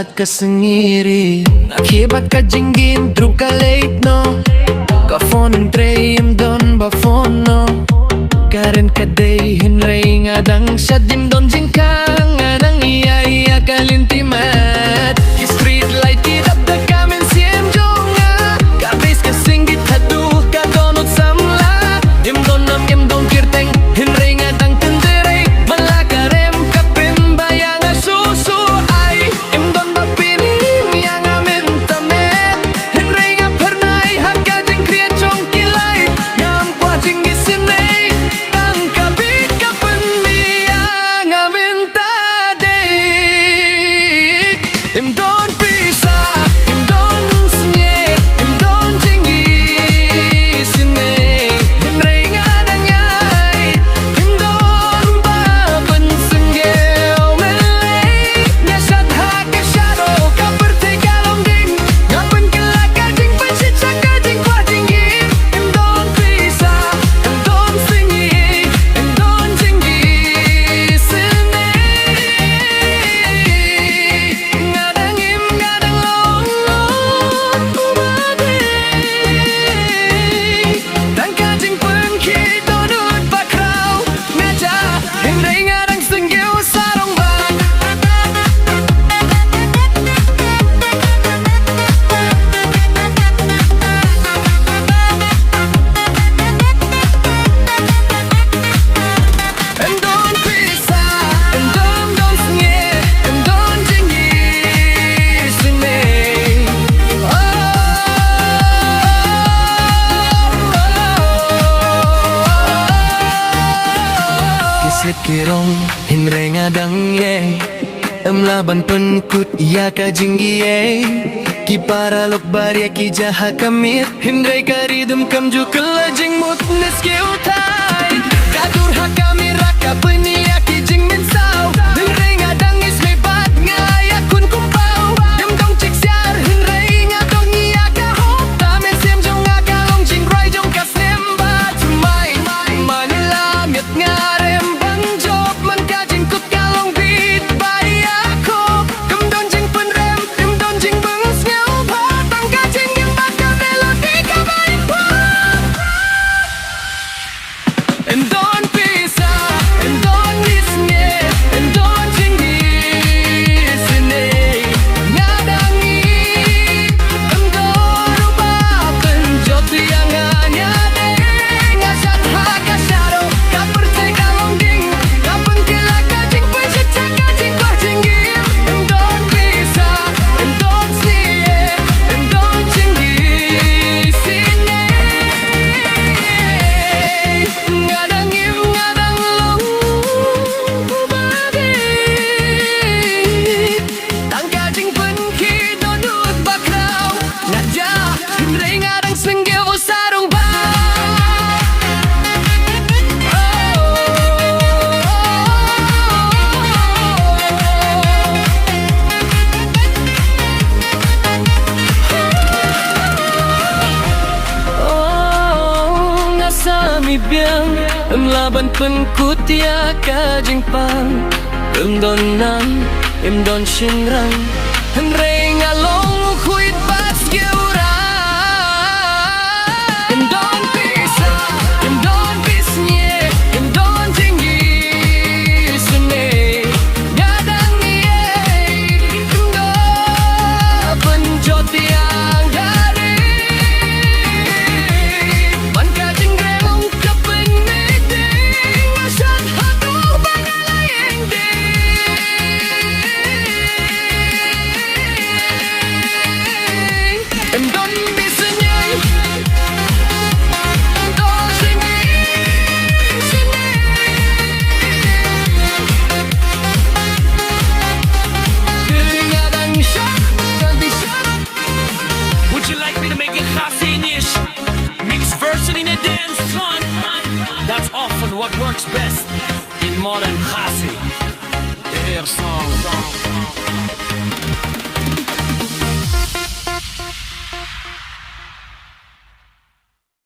jahat ka sendiri. Akibat ka jinggin, druk ka late no. Ka phone and tray im don ba phone no. Karen ka day hinray nga dang siya dim don jingkang nga nang iya kalintimat. Ki street light it up the kamen siem jong nga. Ka base ka singgit hadu ka donot samla. Im don nam im don kirteng hinray nga dang tenderay. Malakarem ka pimbaya nga susu ay. Im don ba pinim yang amin tamet. Hinray nga pernay haka jing kriya chong kilay. Ngam kwa jing isinay. Tang kabit ka penmiya nga mintadik. Im don pisa, im don snye, im don jing isinay. Hinray nga dangay, im don ba pensenggew melay. Nga sadha ka shadow, ka pertigalong ding. Nga penkelaka jing pensitsa ka jing kwa jing im. Im don pisa, im don snye, im don jing isinay. Nga dangim, nga dang long umadik. Dang ka jing pengki donut bakraw. Nga ja, hinray nga dang senggew sarong bang. Em don pisa, em don snye, em don jing isinay. Kisit kirong hinray nga dang ye. Em laban penkut iya ka jing ye. Ki paralok barya ki jaha kamit. Hinray ka ridum kam ju kelajing mutnes ki utay. Kadur hakami raka penia ki jing min sao. Hinray nga dang is may bat nga yakun kumpaw. Dem dong chik siar hinray nga dong iya ka hop. Tamen siem jong nga ka long jing rai jong ka snem ba tumay. Manila miat nga rem bang job man ka jing kut ka long beat bari ako. Kem don jing pen rem, kem don jing bang sngew pa. Tang ka jing im bat ka melody ka baik pa. Em don pisa, em don isnye, em don jing isinay. Nga dangi, em don ubah penjot yang anyade. Nga sadha ka shadow, ka percay ka long ding. Ka pengkila ka jing pensitsa ka jing kwa jing im. Em don pisa, em don snye, em don jing isinay. Nga dangim, nga dang long umadik. Tang ka jing penki donut bakraw. Nga ja, hinray nga dang senggew sarong bang. Oh, nga sami biang em laban penkut ya ka jing pang. Em don nam, em don shinrang. Hinray nga long huit bats geura. Em don pisa, em don pisnye, em don jing isinay. Nga dang iyay, em do penjot yang dari. Man ka jing relong ka peniding. Nga sadha tu bangalayeng ding. Em don bisenyay, em don jing isinay. Feeling nga dang shot, ganti shot. Would you like me to make it khasi-ish? Mixed version in a dance song. That's often what works best in modern khasi. Their song.